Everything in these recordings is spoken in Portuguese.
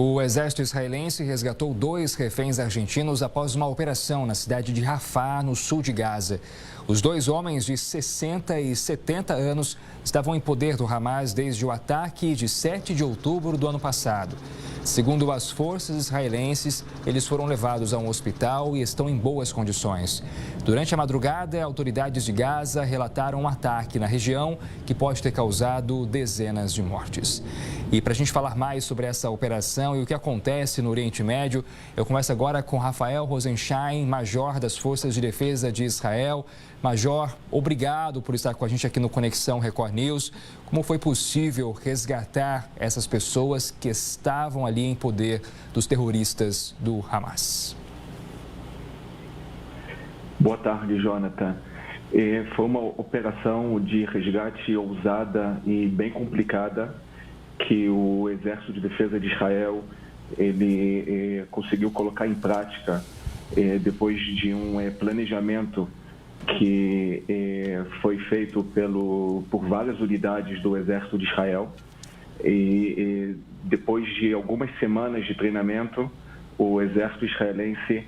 O exército israelense resgatou 2 reféns argentinos após uma operação na cidade de Rafah, no sul de Gaza. Os 2 homens de 60 e 70 anos estavam em poder do Hamas desde o ataque de 7 de outubro do ano passado. Segundo as forças israelenses, eles foram levados a um hospital e estão em boas condições. Durante a madrugada, autoridades de Gaza relataram um ataque na região que pode ter causado dezenas de mortes. E para a gente falar mais sobre essa operação e o que acontece no Oriente Médio, eu começo agora com Rafael Rosenstein, major das Forças de Defesa de Israel. Major, obrigado por estar com a gente aqui no Conexão Record News. Como foi possível resgatar essas pessoas que estavam ali em poder dos terroristas do Hamas? Boa tarde, Jonathan. Foi uma operação de resgate ousada e bem complicada que o Exército de Defesa de Israel ele conseguiu colocar em prática depois de um planejamento que foi feito por várias unidades do Exército de Israel. E depois de algumas semanas de treinamento, o Exército israelense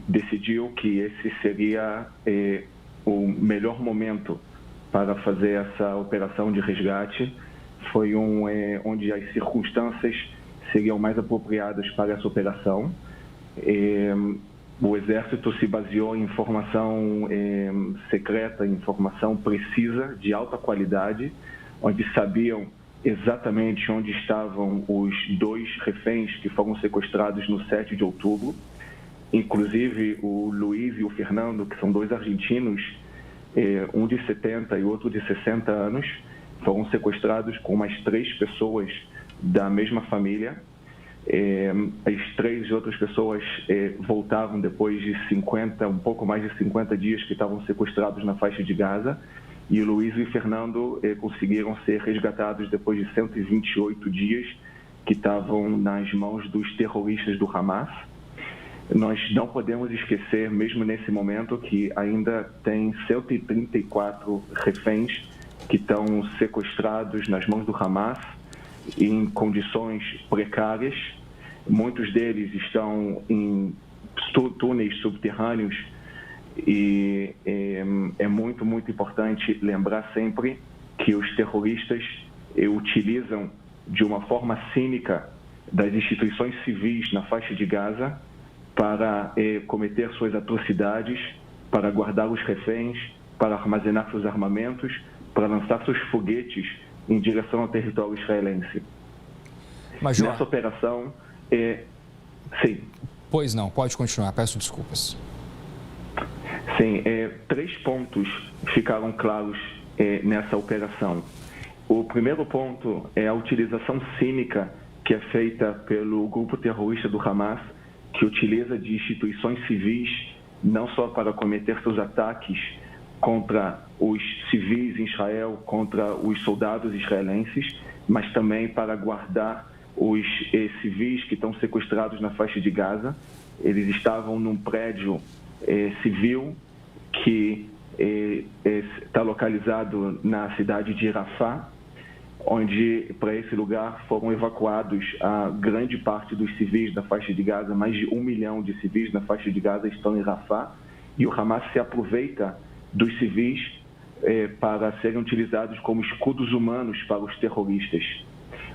decidiu que esse seria o melhor momento para fazer essa operação de resgate. Foi onde as circunstâncias seriam mais apropriadas para essa operação. O Exército se baseou em informação secreta, informação precisa, de alta qualidade, onde sabiam exatamente onde estavam os 2 reféns que foram sequestrados no 7 de outubro. Inclusive, o Luiz e o Fernando, que são 2 argentinos, um de 70 e outro de 60 anos, foram sequestrados com mais 3 pessoas da mesma família. As 3 outras pessoas voltavam depois de um pouco mais de 50 dias que estavam sequestrados na faixa de Gaza. E o Luiz e o Fernando conseguiram ser resgatados depois de 128 dias que estavam nas mãos dos terroristas do Hamas. Nós não podemos esquecer, mesmo nesse momento, que ainda tem 134 reféns que estão sequestrados nas mãos do Hamas em condições precárias. Muitos deles estão em túneis subterrâneos e é muito, muito importante lembrar sempre que os terroristas utilizam de uma forma cínica das instituições civis na faixa de Gaza para cometer suas atrocidades, para guardar os reféns, para armazenar seus armamentos, para lançar seus foguetes em direção ao território israelense. Major, nessa operação, sim. Pois não, pode continuar, peço desculpas. Sim, 3 pontos ficaram claros nessa operação. O primeiro ponto é a utilização cínica que é feita pelo grupo terrorista do Hamas, que utiliza de instituições civis não só para cometer seus ataques contra os civis em Israel, contra os soldados israelenses, mas também para guardar os civis que estão sequestrados na faixa de Gaza. Eles estavam num prédio civil que está localizado na cidade de Rafah, onde para esse lugar foram evacuados a grande parte dos civis da faixa de Gaza. Mais de 1 milhão de civis na faixa de Gaza estão em Rafah, e o Hamas se aproveita dos civis para serem utilizados como escudos humanos para os terroristas.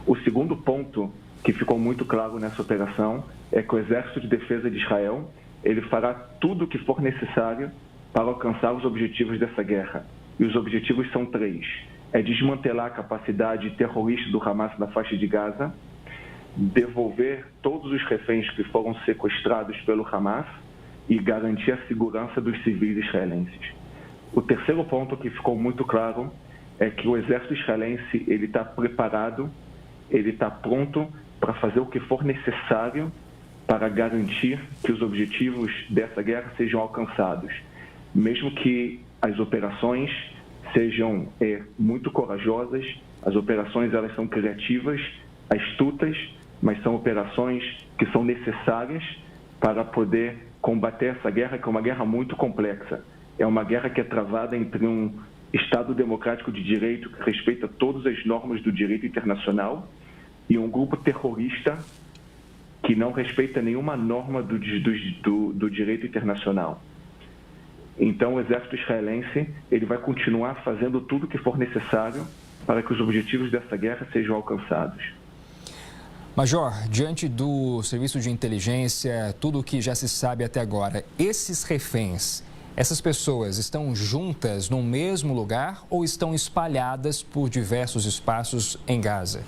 O segundo ponto que ficou muito claro nessa operação é que o Exército de Defesa de Israel ele fará tudo o que for necessário para alcançar os objetivos dessa guerra. E os objetivos são 3. É desmantelar a capacidade terrorista do Hamas na faixa de Gaza, devolver todos os reféns que foram sequestrados pelo Hamas e garantir a segurança dos civis israelenses. O terceiro ponto que ficou muito claro é que o exército israelense ele está preparado, ele está pronto para fazer o que for necessário para garantir que os objetivos dessa guerra sejam alcançados. Mesmo que as operações sejam muito corajosas, as operações elas são criativas, astutas, mas são operações que são necessárias para poder combater essa guerra, que é uma guerra muito complexa. É uma guerra que é travada entre um Estado democrático de direito que respeita todas as normas do direito internacional e um grupo terrorista que não respeita nenhuma norma do direito internacional. Então, o exército israelense ele vai continuar fazendo tudo o que for necessário para que os objetivos dessa guerra sejam alcançados. Major, diante do serviço de inteligência, tudo o que já se sabe até agora, esses reféns, essas pessoas estão juntas no mesmo lugar ou estão espalhadas por diversos espaços em Gaza?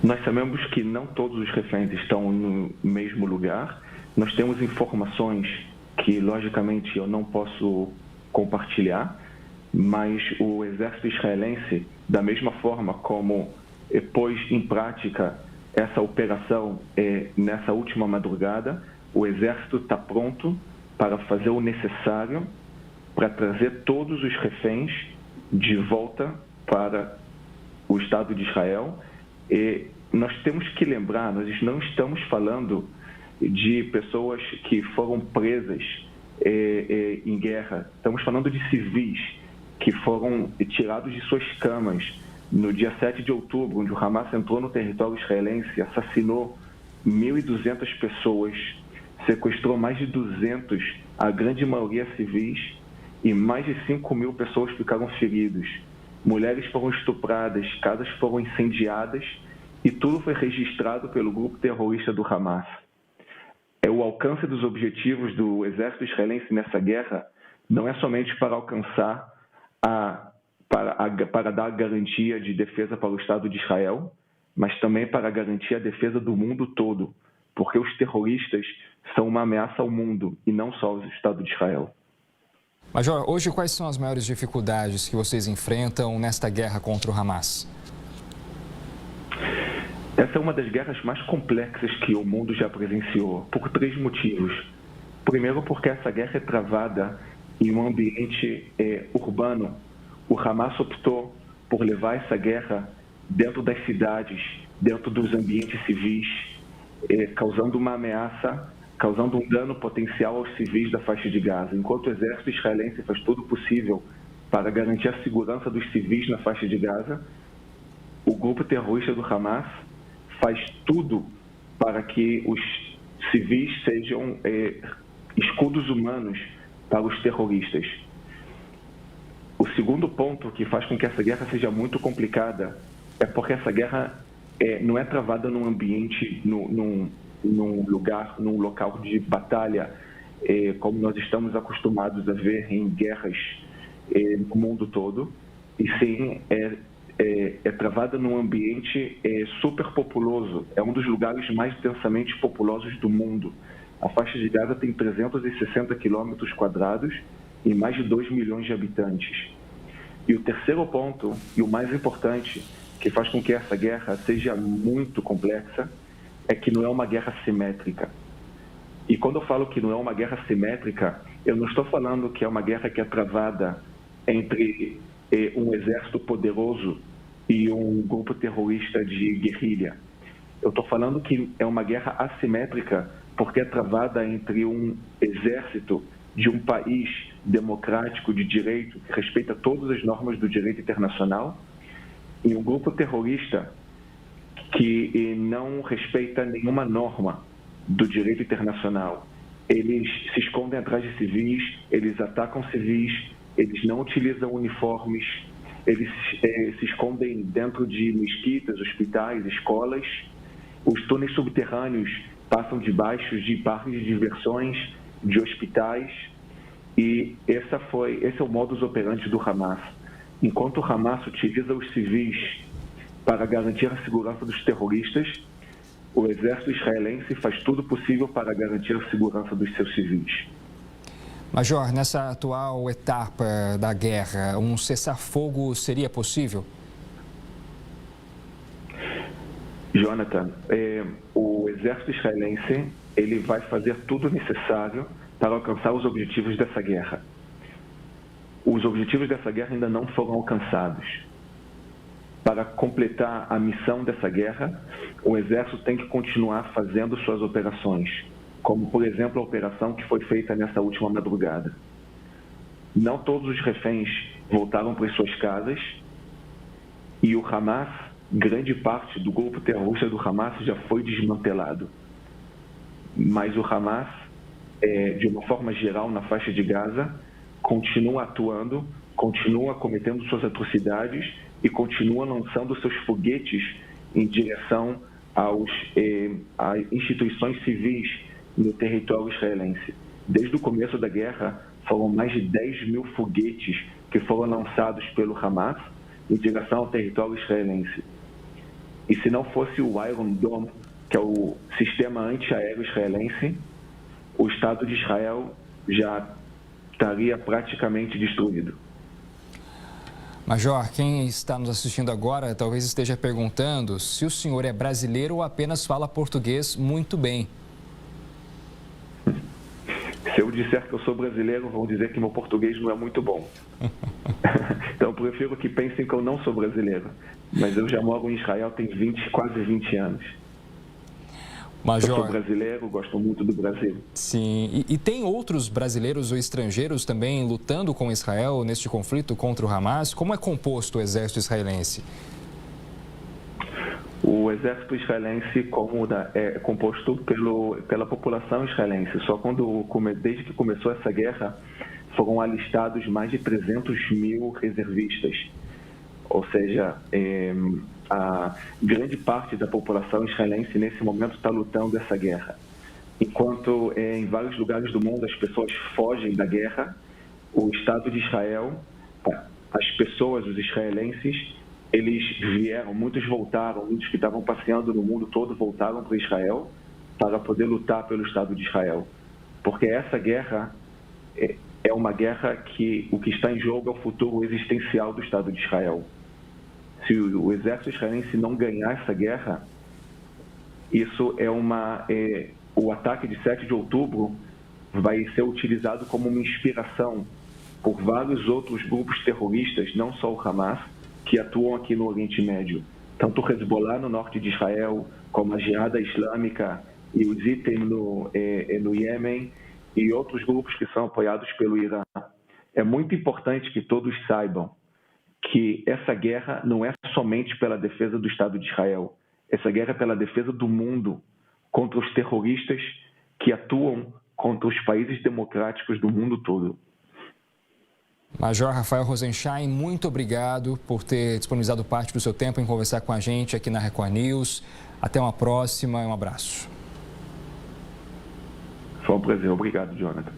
Nós sabemos que não todos os reféns estão no mesmo lugar. Nós temos informações que, logicamente, eu não posso compartilhar, mas o exército israelense, da mesma forma como pôs em prática essa operação nessa última madrugada, o exército está pronto para fazer o necessário para trazer todos os reféns de volta para o Estado de Israel. E nós temos que lembrar, nós não estamos falando de pessoas que foram presas em guerra, estamos falando de civis que foram tirados de suas camas no dia 7 de outubro, onde o Hamas entrou no território israelense, assassinou 1.200 pessoas, sequestrou mais de 200, a grande maioria civis, e mais de 5.000 pessoas ficaram feridas. Mulheres foram estupradas, casas foram incendiadas e tudo foi registrado pelo grupo terrorista do Hamas. O alcance dos objetivos do exército israelense nessa guerra não é somente para alcançar para dar garantia de defesa para o Estado de Israel, mas também para garantir a defesa do mundo todo, porque os terroristas são uma ameaça ao mundo e não só ao Estado de Israel. Major, hoje quais são as maiores dificuldades que vocês enfrentam nesta guerra contra o Hamas? Essa é uma das guerras mais complexas que o mundo já presenciou, por 3 motivos. Primeiro, porque essa guerra é travada em um ambiente urbano. O Hamas optou por levar essa guerra dentro das cidades, dentro dos ambientes civis, causando uma ameaça, causando um dano potencial aos civis da faixa de Gaza. Enquanto o exército israelense faz tudo possível para garantir a segurança dos civis na faixa de Gaza, o grupo terrorista do Hamas faz tudo para que os civis sejam escudos humanos para os terroristas. O segundo ponto que faz com que essa guerra seja muito complicada é porque essa guerra não é travada num ambiente, num local de batalha, como nós estamos acostumados a ver em guerras no mundo todo, e sim é travada num ambiente superpopuloso. É um dos lugares mais densamente populosos do mundo. A faixa de Gaza tem 360 quilômetros quadrados e mais de 2 milhões de habitantes. E o terceiro ponto, e o mais importante, que faz com que essa guerra seja muito complexa, é que não é uma guerra simétrica. E quando eu falo que não é uma guerra simétrica, eu não estou falando que é uma guerra que é travada entre um exército poderoso e um grupo terrorista de guerrilha. Eu estou falando que é uma guerra assimétrica porque é travada entre um exército de um país democrático de direito que respeita todas as normas do direito internacional e um grupo terrorista que não respeita nenhuma norma do direito internacional. Eles se escondem atrás de civis, eles atacam civis, eles não utilizam uniformes, eles se escondem dentro de mesquitas, hospitais, escolas. Os túneis subterrâneos passam debaixo de parques de diversões, de hospitais. E esse é o modus operandi do Hamas. Enquanto o Hamas utiliza os civis para garantir a segurança dos terroristas, o exército israelense faz tudo possível para garantir a segurança dos seus civis. Major, nessa atual etapa da guerra, um cessar-fogo seria possível? Jonathan, o exército israelense ele vai fazer tudo o necessário para alcançar os objetivos dessa guerra. Os objetivos dessa guerra ainda não foram alcançados. Para completar a missão dessa guerra, o exército tem que continuar fazendo suas operações, como, por exemplo, a operação que foi feita nessa última madrugada. Não todos os reféns voltaram para as suas casas e o Hamas grande parte do grupo terrorista do Hamas já foi desmantelado. Mas o Hamas, de uma forma geral, na faixa de Gaza, continua atuando, continua cometendo suas atrocidades e continua lançando seus foguetes em direção a instituições civis no território israelense. Desde o começo da guerra, foram mais de 10 mil foguetes que foram lançados pelo Hamas em direção ao território israelense. E se não fosse o Iron Dome, que é o sistema antiaéreo israelense, o Estado de Israel já estaria praticamente destruído. Major, quem está nos assistindo agora talvez esteja perguntando se o senhor é brasileiro ou apenas fala português muito bem. Se eu disser que eu sou brasileiro, vão dizer que meu português não é muito bom. Então, eu prefiro que pensem que eu não sou brasileiro. Mas eu já moro em Israel tem quase 20 anos. Major, eu sou brasileiro, gosto muito do Brasil. Sim, e tem outros brasileiros ou estrangeiros também lutando com Israel neste conflito contra o Hamas? Como é composto o exército israelense? O exército israelense é composto pela população israelense. Desde que começou essa guerra, foram alistados mais de 300 mil reservistas. Ou seja, a grande parte da população israelense nesse momento está lutando essa guerra. Enquanto em vários lugares do mundo as pessoas fogem da guerra, o Estado de Israel, as pessoas, os israelenses, eles vieram, muitos voltaram, muitos que estavam passeando no mundo todo voltaram para Israel para poder lutar pelo Estado de Israel. Porque essa guerra é uma guerra que o que está em jogo é o futuro existencial do Estado de Israel. Se o exército israelense não ganhar essa guerra, isso o ataque de 7 de outubro vai ser utilizado como uma inspiração por vários outros grupos terroristas, não só o Hamas, que atuam aqui no Oriente Médio. Tanto o Hezbollah no norte de Israel, como a Jihad Islâmica e os Item no Iêmen e outros grupos que são apoiados pelo Irã. É muito importante que todos saibam que essa guerra não é somente pela defesa do Estado de Israel. Essa guerra é pela defesa do mundo contra os terroristas que atuam contra os países democráticos do mundo todo. Major Rafael Rosenstein, muito obrigado por ter disponibilizado parte do seu tempo em conversar com a gente aqui na Record News. Até uma próxima e um abraço. Foi um prazer. Obrigado, Jonathan.